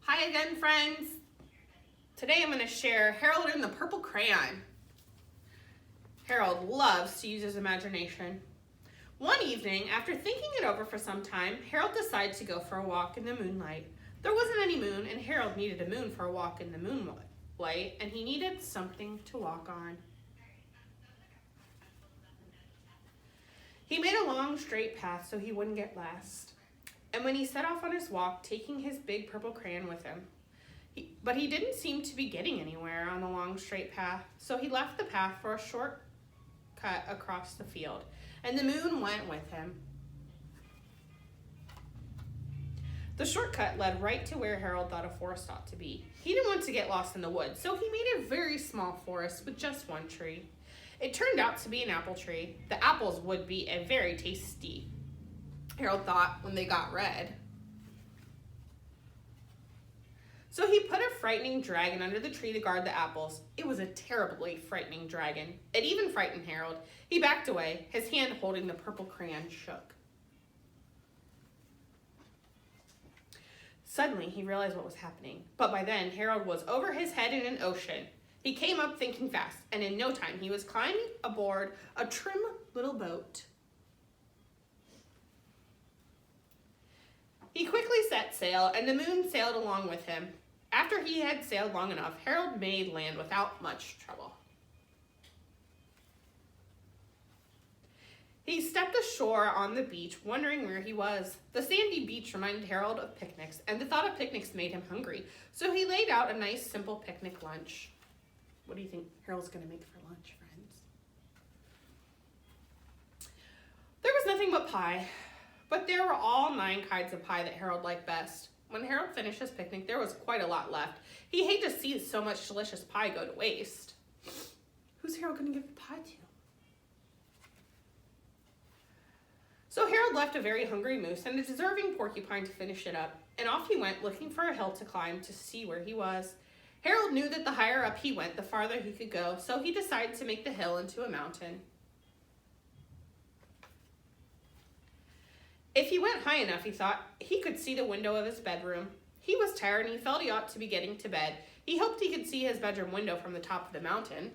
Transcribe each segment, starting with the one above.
Hi again, friends. Today I'm going to share Harold and the Purple Crayon. Harold loves to use his imagination. One evening, after thinking it over for some time, Harold decided to go for a walk in the moonlight. There wasn't any moon, and Harold needed a moon for a walk in the moonlight, and he needed something to walk on. He made a long, straight path so he wouldn't get lost. And when he set off on his walk, taking his big purple crayon with him, but he didn't seem to be getting anywhere on the long, straight path, so he left the path for a short cut across the field, and the moon went with him. The shortcut led right to where Harold thought a forest ought to be. He didn't want to get lost in the woods, so he made a very small forest with just one tree. It turned out to be an apple tree. The apples would be very tasty, Harold thought, when they got red. So he put a frightening dragon under the tree to guard the apples. It was a terribly frightening dragon. It even frightened Harold. He backed away. His hand holding the purple crayon shook. Suddenly, he realized what was happening. But by then, Harold was over his head in an ocean. He came up thinking fast, and in no time, he was climbing aboard a trim little boat. He quickly set sail, and the moon sailed along with him. After he had sailed long enough, Harold made land without much trouble. He stepped ashore on the beach, wondering where he was. The sandy beach reminded Harold of picnics, and the thought of picnics made him hungry. So he laid out a nice, simple picnic lunch. What do you think Harold's going to make for lunch, friends? There was nothing but pie, but there were all 9 kinds of pie that Harold liked best. When Harold finished his picnic, there was quite a lot left. He hated to see so much delicious pie go to waste. Who's Harold going to give the pie to? So Harold left a very hungry moose and a deserving porcupine to finish it up, and off he went looking for a hill to climb to see where he was. Harold knew that the higher up he went, the farther he could go, so he decided to make the hill into a mountain. If he went high enough, he thought, he could see the window of his bedroom. He was tired and he felt he ought to be getting to bed. He hoped he could see his bedroom window from the top of the mountain.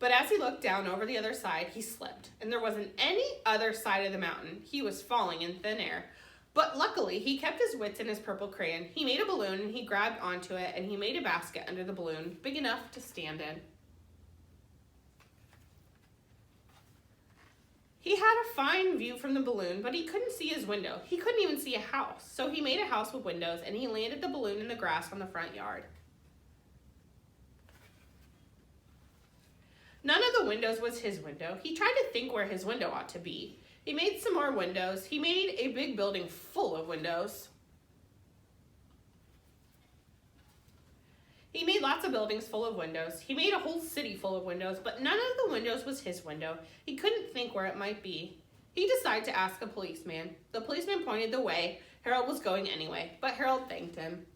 But as he looked down over the other side, he slipped, and there wasn't any other side of the mountain. He was falling in thin air. But luckily, he kept his wits in his purple crayon. He made a balloon, and he grabbed onto it, and he made a basket under the balloon, big enough to stand in. He had a fine view from the balloon, but he couldn't see his window. He couldn't even see a house. So he made a house with windows, and he landed the balloon in the grass on the front yard. None of the windows was his window. He tried to think where his window ought to be. He made some more windows. He made a big building full of windows. He made lots of buildings full of windows. He made a whole city full of windows, but none of the windows was his window. He couldn't think where it might be. He decided to ask a policeman. The policeman pointed the way. Harold was going anyway, but Harold thanked him.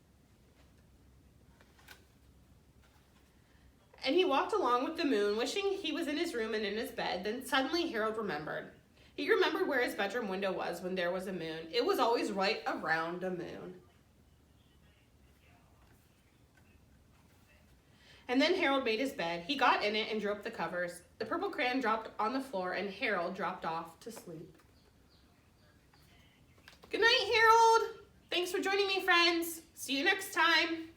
And he walked along with the moon, wishing he was in his room and in his bed. Then suddenly Harold remembered. He remembered where his bedroom window was when there was a moon. It was always right around a moon. And then Harold made his bed. He got in it and drew up the covers. The purple crayon dropped on the floor, and Harold dropped off to sleep. Good night, Harold. Thanks for joining me, friends. See you next time.